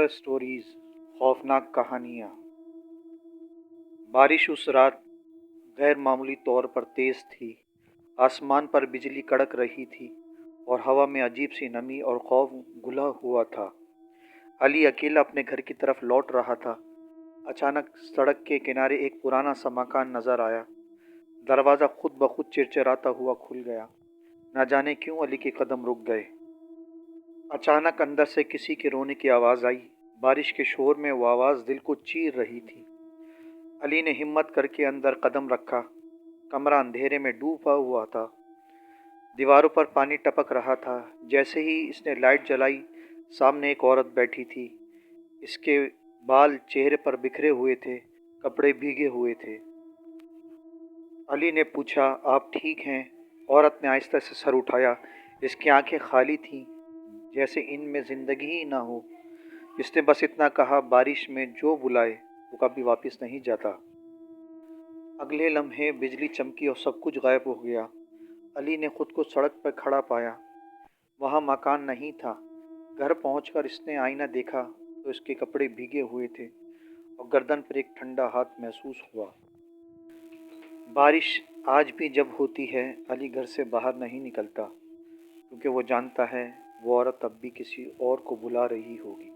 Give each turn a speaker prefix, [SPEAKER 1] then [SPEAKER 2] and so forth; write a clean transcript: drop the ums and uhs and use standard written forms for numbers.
[SPEAKER 1] Horror stories, खौफनाक कहानियाँ। बारिश उस रात गैर मामूली तौर पर तेज़ थी। आसमान पर बिजली कड़क रही थी और हवा में अजीब सी नमी और खौफ घुला हुआ था। अली अकेला अपने घर की तरफ लौट रहा था। अचानक सड़क के किनारे एक पुराना सा मकान नजर आया। दरवाज़ा खुद ब खुद चिड़चिड़ाता हुआ खुल गया। न जाने क्यों अली के कदम रुक गए। अचानक अंदर से किसी के रोने की आवाज़ आई। बारिश के शोर में वो आवाज़ दिल को चीर रही थी। अली ने हिम्मत करके अंदर कदम रखा। कमरा अंधेरे में डूबा हुआ था। दीवारों पर पानी टपक रहा था। जैसे ही इसने लाइट जलाई, सामने एक औरत बैठी थी। इसके बाल चेहरे पर बिखरे हुए थे, कपड़े भीगे हुए थे। अली ने पूछा, आप ठीक हैं? औरत ने आहिस्ता से सर उठाया। इसकी आंखें खाली थीं, जैसे इनमें जिंदगी ही ना हो। इसने बस इतना कहा, बारिश में जो बुलाए वो कभी वापस नहीं जाता। अगले लम्हे बिजली चमकी और सब कुछ गायब हो गया। अली ने खुद को सड़क पर खड़ा पाया। वहाँ मकान नहीं था। घर पहुंचकर इसने आईना देखा तो इसके कपड़े भीगे हुए थे और गर्दन पर एक ठंडा हाथ महसूस हुआ। बारिश आज भी जब होती है, अली घर से बाहर नहीं निकलता, क्योंकि वो जानता है वो औरत अब भी किसी और को बुला रही होगी।